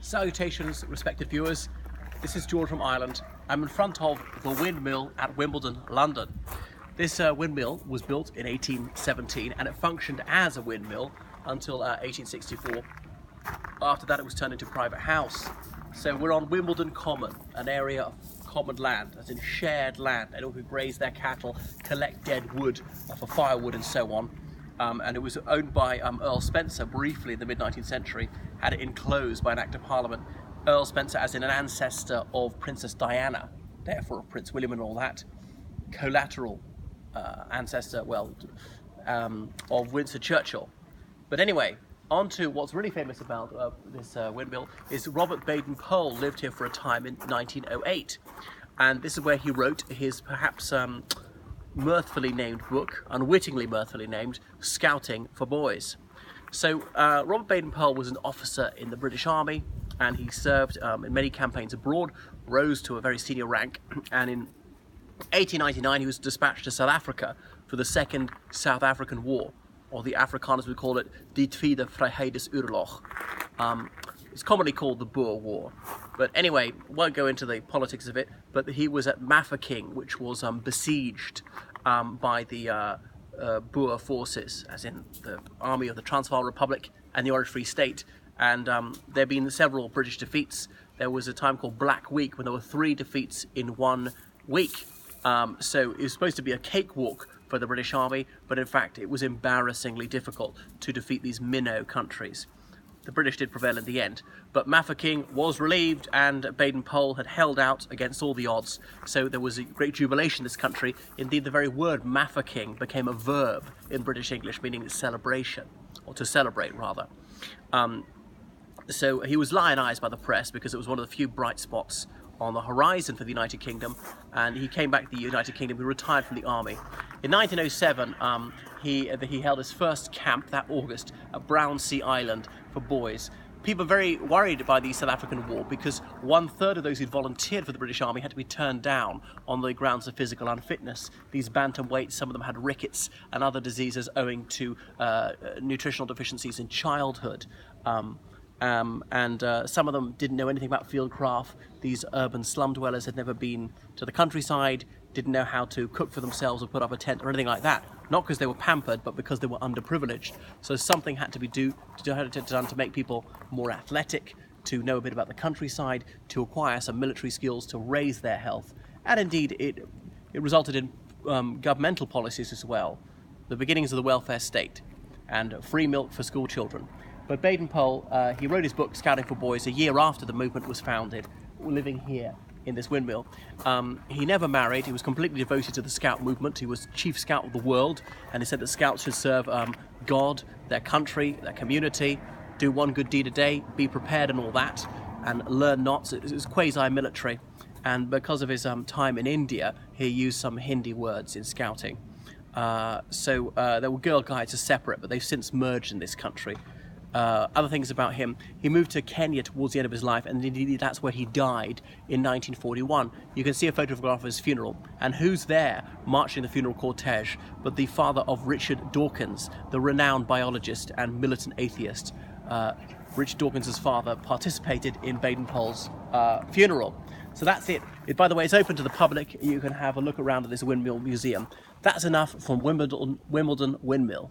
Salutations, respected viewers. This is George from Ireland. I'm in front of the windmill at Wimbledon, London. This windmill was built in 1817 and it functioned as a windmill until 1864. After that it was turned into a private house. So we're on Wimbledon Common, an area of common land, as in shared land. Anyone who graze their cattle, collect dead wood for firewood and so on. And it was owned by Earl Spencer briefly in the mid-19th century, had it enclosed by an Act of Parliament. Earl Spencer as in an ancestor of Princess Diana, therefore of Prince William and all that. Collateral ancestor, well, of Winston Churchill. But anyway, on to what's really famous about this windmill is Robert Baden-Powell lived here for a time in 1908. And this is where he wrote his perhaps mirthfully named book, unwittingly mirthfully named, Scouting for Boys. So Robert Baden-Powell was an officer in the British Army, and he served in many campaigns abroad, rose to a very senior rank, and in 1899 he was dispatched to South Africa for the Second South African War, or the Afrikaners would call it Die Tweede Vryheidsoorlog. It's commonly called the Boer War. But anyway, won't go into the politics of it, but he was at Mafeking, which was besieged by the Boer forces, as in the army of the Transvaal Republic and the Orange Free State. And there have been several British defeats. There was a time called Black Week when there were 3 defeats in 1 week. So it was supposed to be a cakewalk for the British Army, but in fact it was embarrassingly difficult to defeat these minnow countries. The British did prevail in the end, but Mafeking was relieved and Baden-Powell had held out against all the odds, so there was a great jubilation in this country. Indeed, the very word Mafeking became a verb in British English, meaning celebration, or to celebrate rather. So he was lionized by the press because it was one of the few bright spots on the horizon for the United Kingdom, and he came back to the United Kingdom. He retired from the army. In 1907, he held his first camp that August at Brownsea Island for boys. People are very worried by the South African War because 1/3 of those who'd volunteered for the British Army had to be turned down on the grounds of physical unfitness. These bantamweights, some of them had rickets and other diseases owing to nutritional deficiencies in childhood. And some of them didn't know anything about fieldcraft. These urban slum dwellers had never been to the countryside, didn't know how to cook for themselves or put up a tent or anything like that. Not because they were pampered, but because they were underprivileged. So something had to be done to make people more athletic, to know a bit about the countryside, to acquire some military skills, to raise their health. And indeed, it resulted in governmental policies as well. The beginnings of the welfare state and free milk for school children. But Baden-Powell, he wrote his book, Scouting for Boys, a year after the movement was founded, living here in this windmill. He never married. He was completely devoted to the Scout movement. He was chief scout of the world, and he said that scouts should serve God, their country, their community, do one good deed a day, be prepared and all that, and learn not. It was quasi-military. And because of his time in India, he used some Hindi words in scouting. So there were Girl Guides as separate, but they've since merged in this country. Other things about him, he moved to Kenya towards the end of his life, and indeed that's where he died in 1941. You can see a photograph of his funeral, and who's there marching the funeral cortege but the father of Richard Dawkins, the renowned biologist and militant atheist. Richard Dawkins' father participated in Baden-Powell's funeral. So that's it. By the way, it's open to the public. You can have a look around at this windmill museum. That's enough from Wimbledon Windmill.